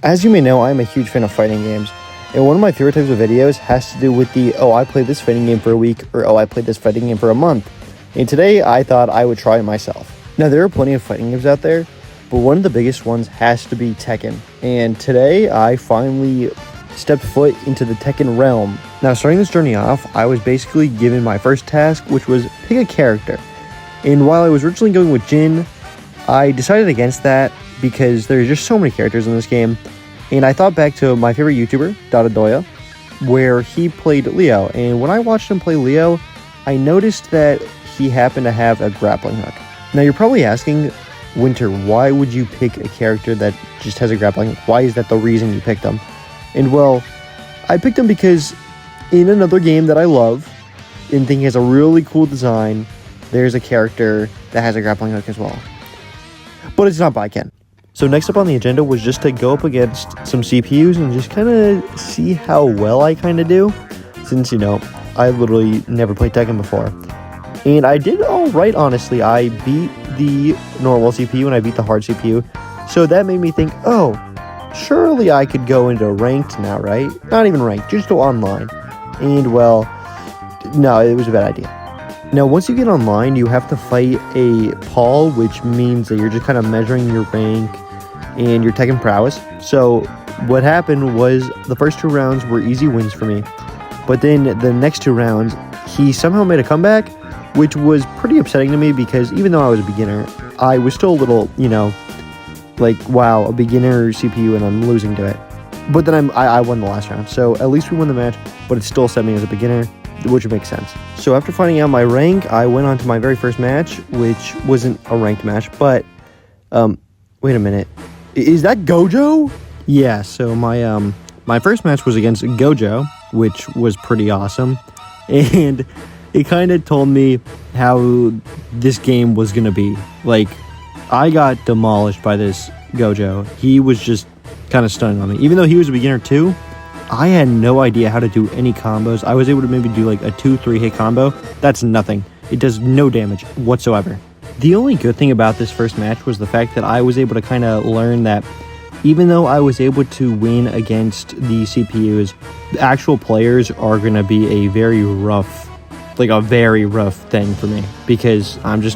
As you may know, I'm a huge fan of fighting games, and one of my favorite types of videos has to do with the, oh, I played this fighting game for a week, or oh, I played this fighting game for a month. And today, I thought I would try it myself. Now, there are plenty of fighting games out there, but one of the biggest ones has to be Tekken. And today, I finally stepped foot into the Tekken realm. Now, starting this journey off, I was basically given my first task, which was pick a character. And while I was originally going with Jin, I decided against that because there's just so many characters in this game. And I thought back to my favorite YouTuber, Doya, where he played Leo. And when I watched him play Leo, I noticed that he happened to have a grappling hook. Now, you're probably asking, Winter, why would you pick a character that just has a grappling hook? Why is that the reason you picked him? And well, I picked him because in another game that I love and think has a really cool design, there's a character that has a grappling hook as well. But it's not by Ken. So next up on the agenda was just to go up against some CPUs and just kind of see how well I kind of do. Since, you know, I literally never played Tekken before. And I did all right, honestly. I beat the normal CPU and I beat the hard CPU. So that made me think, oh, surely I could go into ranked now, right? Not even ranked, just go online. And well, no, it was a bad idea. Now, once you get online, you have to fight a Paul, which means that you're just kind of measuring your rank and your Tekken prowess. So what happened was the first 2 rounds were easy wins for me. But then the next 2 rounds, he somehow made a comeback, which was pretty upsetting to me because even though I was a beginner, I was still a little, you know, like, wow, a beginner CPU and I'm losing to it. But then I won the last round. So at least we won the match, but it still set me as a beginner, which makes sense. So after finding out my rank, I went on to my very first match, which wasn't a ranked match, but, wait a minute. Is that Gojo? Yeah, so my first match was against Gojo, which was pretty awesome. And it kind of told me how this game was going to be. Like, I got demolished by this Gojo. He was just kind of stunning on me. Even though he was a beginner too, I had no idea how to do any combos. I was able to maybe do like a 2-3 hit combo. That's nothing. It does no damage whatsoever. The only good thing about this first match was the fact that I was able to kind of learn that even though I was able to win against the CPUs, the actual players are going to be a very rough thing for me because I'm new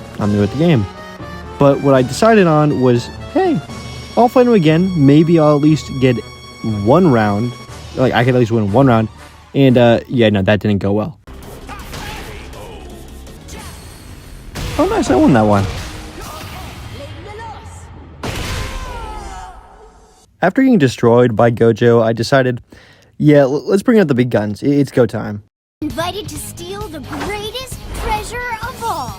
at the game. But what I decided on was, hey, I'll fight him again. Maybe I'll at least get 1 round. Like, I could at least win 1 round. And, yeah, no, that didn't go well. Oh, nice, I won that one. After getting destroyed by Gojo, I decided, yeah, let's bring out the big guns. It's go time. Invited to steal the greatest treasure of all.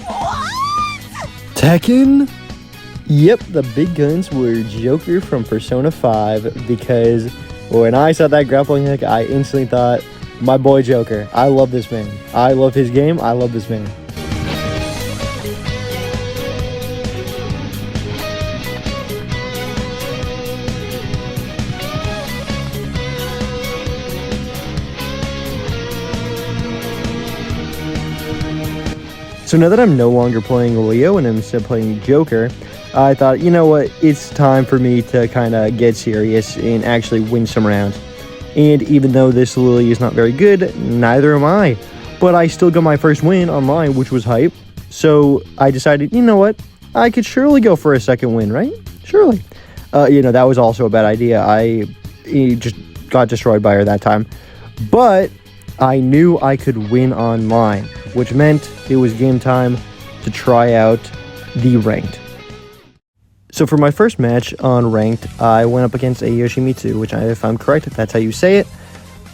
What? Tekken? Yep, the big guns were Joker from Persona 5 because when I saw that grappling hook, I instantly thought, my boy Joker. I love this man. I love his game. I love this man. So now that I'm no longer playing Leo and I'm instead playing Joker, I thought, you know what, it's time for me to kind of get serious and actually win some rounds. And even though this Lily is not very good, neither am I. But I still got my first win online, which was hype. So I decided, you know what, I could surely go for a second win, right? Surely. You know, that was also a bad idea. I just got destroyed by her that time. But I knew I could win online, which meant it was game time to try out the ranked. So for my first match on ranked, I went up against a Yoshimitsu, which if I'm correct, that's how you say it.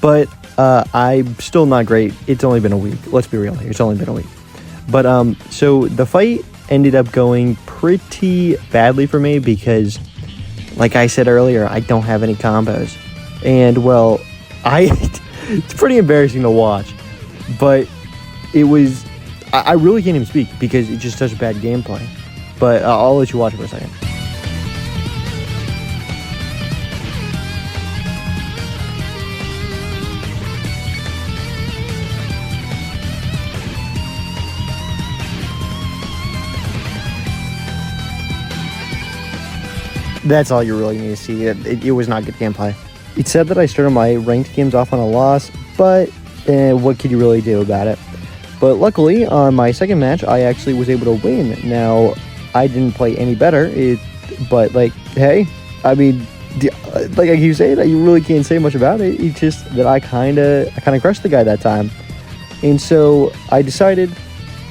But I'm still not great. It's only been a week. Let's be real here. It's only been a week. But so the fight ended up going pretty badly for me because, like I said earlier, I don't have any combos. And well, it's pretty embarrassing to watch. But it was, I really can't even speak because it's just such bad gameplay. But I'll let you watch it for a second. That's all you really need to see. It was not good gameplay. It said that I started my ranked games off on a loss, but what could you really do about it? But luckily, on my second match, I actually was able to win. Now, I didn't play any better, but, like, hey, I mean, like I keep saying, you really can't say much about it. It's just that I kind of crushed the guy that time. And so I decided,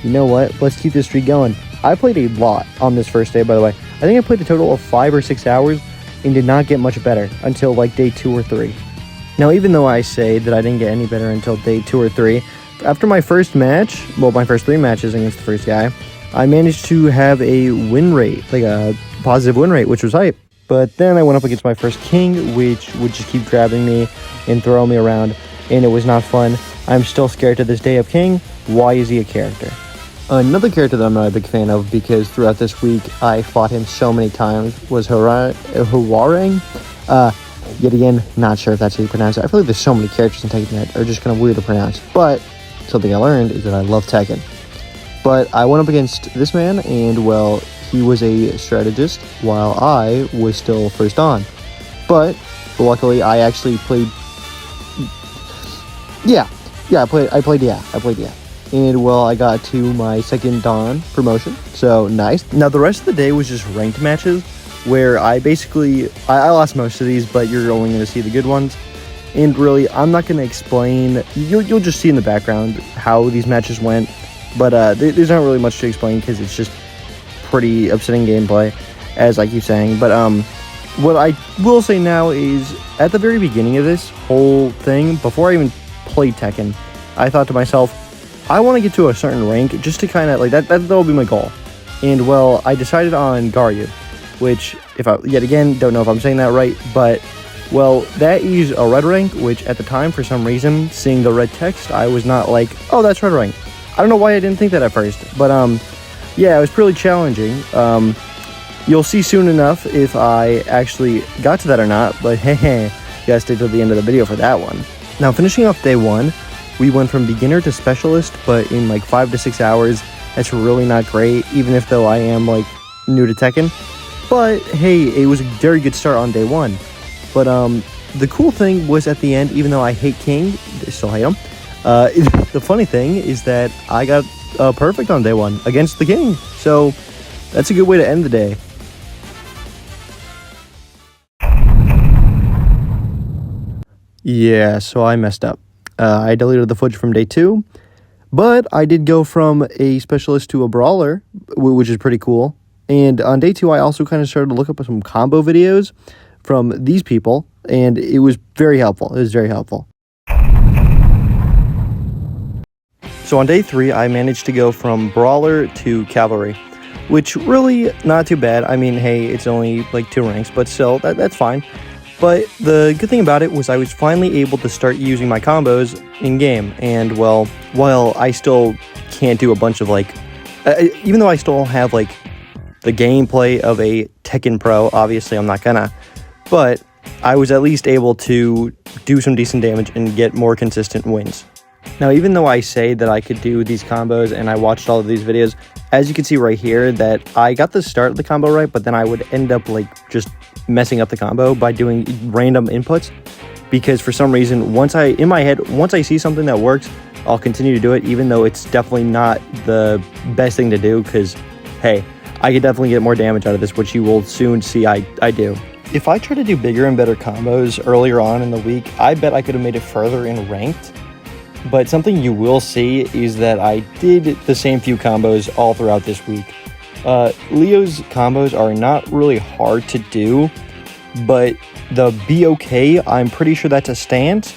you know what, let's keep this streak going. I played a lot on this first day, by the way. I think I played a total of 5 or 6 hours and did not get much better until like day 2 or 3. Now, even though I say that I didn't get any better until day 2 or 3, after my first match, well, my first 3 matches against the first guy, I managed to have a win rate, like a positive win rate, which was hype. But then I went up against my first king, which would just keep grabbing me and throwing me around, and it was not fun. I'm still scared to this day of King. Why is he a character? Another character that I'm not a big fan of, because throughout this week I fought him so many times, was Huarang. Yet again, not sure if that's how you pronounce it. I feel like there's so many characters in Tekken that are just kind of weird to pronounce. But something I learned is that I love Tekken. But I went up against this man, and well, he was a strategist while I was still first on. But luckily, I actually played. I played. And well, I got to my second Dawn promotion, so nice. Now the rest of the day was just ranked matches, where I lost most of these, but you're only going to see the good ones. And really, I'm not going to explain. You'll just see in the background how these matches went. But there's not really much to explain because it's just pretty upsetting gameplay, as I keep saying. But what I will say now is, at the very beginning of this whole thing, before I even played Tekken, I thought to myself, I want to get to a certain rank just to kind of, like, that'll be my goal. And, well, I decided on Garyu, which, yet again, don't know if I'm saying that right, but, well, that is a red rank, which at the time, for some reason, seeing the red text, I was not like, oh, that's red rank. I don't know why I didn't think that at first, but, yeah, it was pretty challenging. You'll see soon enough if I actually got to that or not, but hey, you gotta stay till the end of the video for that one. Now, finishing off day 1, we went from beginner to specialist, but in like 5 to 6 hours. That's really not great, even if though I am like new to Tekken. But hey, it was a very good start on day 1. But the cool thing was at the end, even though I hate King, I still hate him. The funny thing is that I got perfect on day 1 against the King. So that's a good way to end the day. Yeah, so I messed up. I deleted the footage from day 2, but I did go from a specialist to a brawler, which is pretty cool. And on day 2, I also kind of started to look up some combo videos from these people, and it was very helpful. So on day 3, I managed to go from brawler to cavalry, which really not too bad. I mean, hey, it's only like 2 ranks, but still, that's fine. But the good thing about it was I was finally able to start using my combos in-game. And, well, while I still can't do a bunch of, like... even though I still have, like, the gameplay of a Tekken Pro, obviously I'm not gonna. But I was at least able to do some decent damage and get more consistent wins. Now, even though I say that I could do these combos and I watched all of these videos, as you can see right here, that I got the start of the combo right, but then I would end up, like, just messing up the combo by doing random inputs, because for some reason, in my head, once I see something that works, I'll continue to do it, even though it's definitely not the best thing to do, because, hey, I could definitely get more damage out of this, which you will soon see I do. If I try to do bigger and better combos earlier on in the week, I bet I could have made it further in ranked. But something you will see is that I did the same few combos all throughout this week. Leo's combos are not really hard to do, but the BOK, I'm pretty sure that's a stance.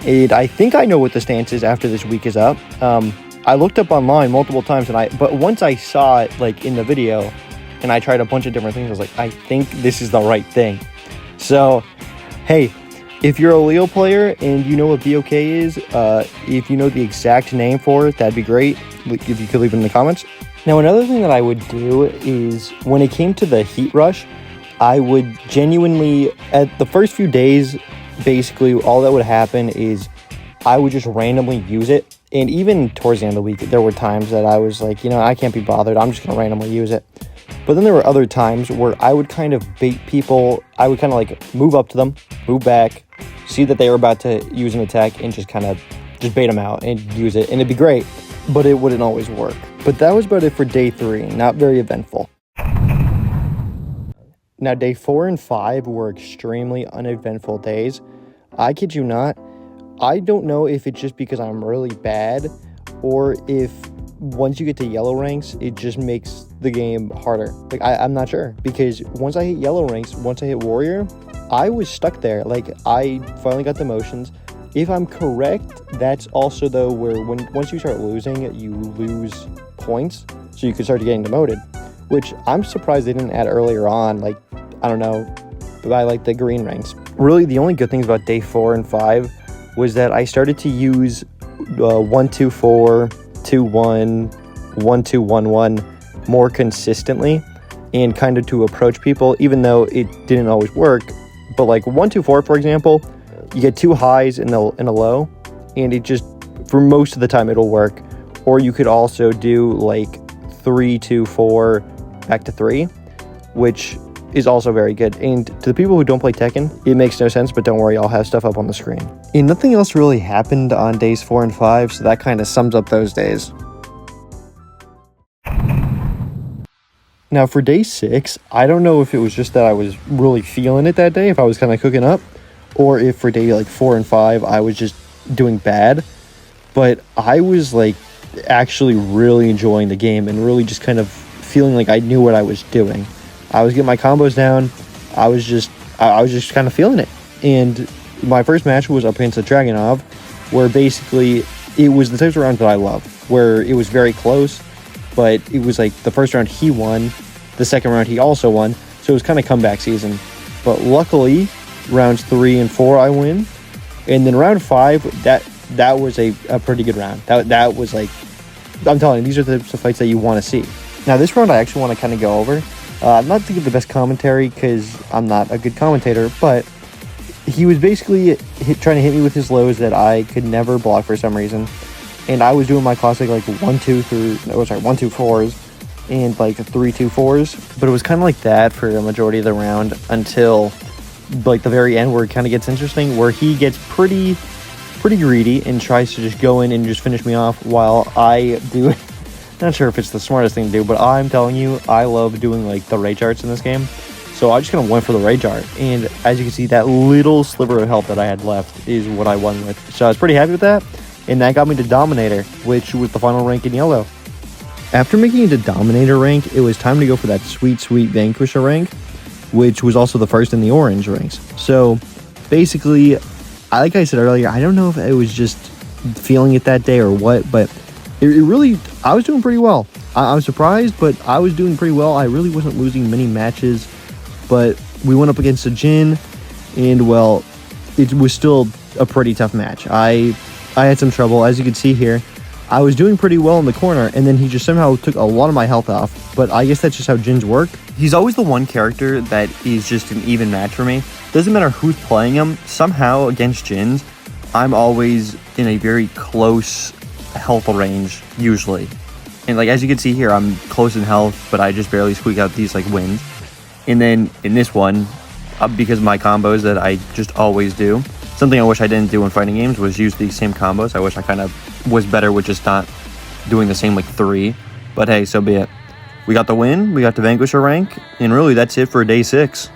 And I think I know what the stance is after this week is up. I looked up online multiple times, but once I saw it like in the video, and I tried a bunch of different things, I was like, I think this is the right thing. So, hey, if you're a Leo player and you know what BOK is, if you know the exact name for it, that'd be great. If you could leave it in the comments. Now, another thing that I would do is when it came to the heat rush, I would genuinely, at the first few days, basically all that would happen is I would just randomly use it. And even towards the end of the week, there were times that I was like, I can't be bothered. I'm just going to randomly use it. But then there were other times where I would kind of bait people. I would kind of like move up to them, move back, see that they were about to use an attack, and just bait them out and use it. And it'd be great, but it wouldn't always work. But that was about it for day 3. Not very eventful. Now, day 4 and 5 were extremely uneventful days. I kid you not. I don't know if it's just because I'm really bad or if once you get to yellow ranks, it just makes the game harder. Like, I'm not sure. Because once I hit yellow ranks, once I hit warrior, I was stuck there. Like, I finally got the motions. If I'm correct, that's also, though, where once you start losing, you lose points. So you can start getting demoted. Which I'm surprised they didn't add earlier on. Like, I don't know, by like the green ranks. Really, the only good things about day 4 and 5 was that I started to use 1-2-4, 2-1, 1-2-1-1 more consistently and kind of to approach people, even though it didn't always work. But like 1-2-4, for example, you get 2 highs and a low, and it just, for most of the time, it'll work. Or you could also do like 3-2-4 back to 3, which is also very good. And to the people who don't play Tekken, it makes no sense, but don't worry, I'll have stuff up on the screen. And nothing else really happened on days 4 and 5, so that kind of sums up those days. Now for day 6, I don't know if it was just that I was really feeling it that day, if I was kind of cooking up, or if for day like 4 and 5, I was just doing bad. But I was like actually really enjoying the game and really just kind of feeling like I knew what I was doing. I was getting my combos down. I was just kind of feeling it. And my first match was up against a Dragunov, where basically it was the types of rounds that I love, where it was very close, but it was like the first round he won, the second round he also won, so it was kind of comeback season. But luckily, rounds 3 and 4 I win, and then round 5 that was a pretty good round. That was like, I'm telling you, these are the types of fights that you want to see. Now this round I actually want to kind of go over. Not to give the best commentary because I'm not a good commentator, but he was basically trying to hit me with his lows that I could never block for some reason. And I was doing my classic like 1-2-4s and like 3-2-4s, but it was kind of like that for the majority of the round until like the very end where it kind of gets interesting, where he gets pretty greedy and tries to just go in and just finish me off while I do it. Not sure if it's the smartest thing to do, but I'm telling you, I love doing like the rage arts in this game. So I just kind of went for the rage art, and as you can see, that little sliver of health that I had left is what I won with. So I was pretty happy with that, and that got me to Dominator, which was the final rank in yellow. After making it to Dominator rank, it was time to go for that sweet Vanquisher rank, which was also the first in the orange ranks. So basically, like I said earlier, I don't know if it was just feeling it that day or what, but it really, I was doing pretty well. I was surprised, but I was doing pretty well. I really wasn't losing many matches, but we went up against a Jin, and well, it was still a pretty tough match. I had some trouble, as you can see here. I was doing pretty well in the corner, and then he just somehow took a lot of my health off, but I guess that's just how Jins work. He's always the one character that is just an even match for me. Doesn't matter who's playing him, somehow against Jins, I'm always in a very close health range, usually. And like as you can see here, I'm close in health, but I just barely squeak out these like wins. And then in this one, because of my combos that I just always do, something I wish I didn't do in fighting games was use these same combos. I wish I kind of was better with just not doing the same like 3, but hey, so be it. We got the win, we got the Vanquisher rank, and really that's it for day 6.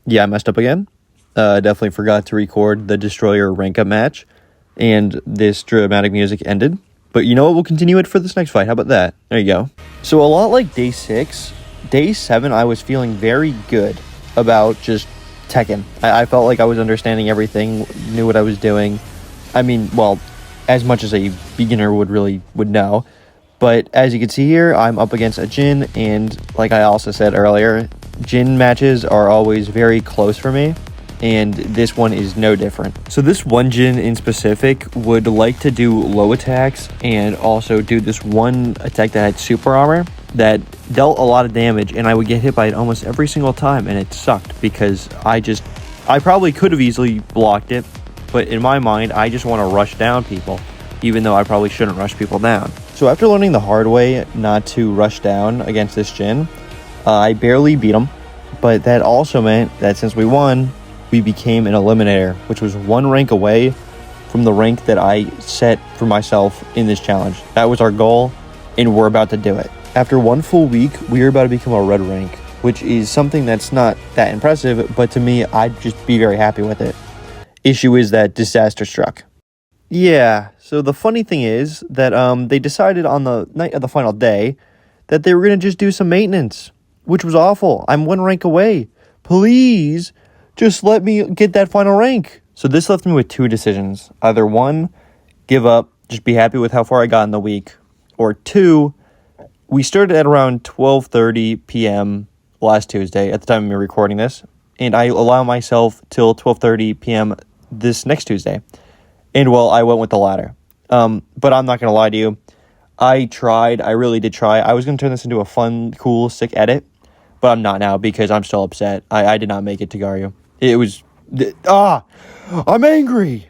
Yeah, I messed up again. Definitely forgot to record the Destroyer rank up match, and this dramatic music ended. But you know what? We'll continue it for this next fight. How about that? There you go. So a lot like day 6, day 7, I was feeling very good about just Tekken. I felt like I was understanding everything, knew what I was doing. I mean, well, as much as a beginner would know. But as you can see here, I'm up against a Jin, and like I also said earlier, Jin matches are always very close for me, and this one is no different. So this one Jin in specific would like to do low attacks and also do this one attack that had super armor that dealt a lot of damage, and I would get hit by it almost every single time, and it sucked because I probably could have easily blocked it, but in my mind, I just want to rush down people, even though I probably shouldn't rush people down. So after learning the hard way not to rush down against this Jin, I barely beat him, but that also meant that since we won, we became an eliminator, which was one rank away from the rank that I set for myself in this challenge. That was our goal, and we're about to do it. After one full week, we are about to become a red rank, which is something that's not that impressive, but to me, I'd just be very happy with it. Issue is that disaster struck. Yeah, so the funny thing is that they decided on the night of the final day that they were going to just do some maintenance, which was awful. I'm one rank away. Please, just let me get that final rank. So this left me with two decisions. Either one, give up, just be happy with how far I got in the week. Or two, we started at around 12:30 p.m. last Tuesday at the time of me recording this, and I allow myself till 12:30 p.m. this next Tuesday. And well, I went with the latter. But I'm not going to lie to you. I tried. I really did try. I was going to turn this into a fun, cool, sick edit, but I'm not now because I'm still upset. I did not make it to Garyu. It was... I'm angry!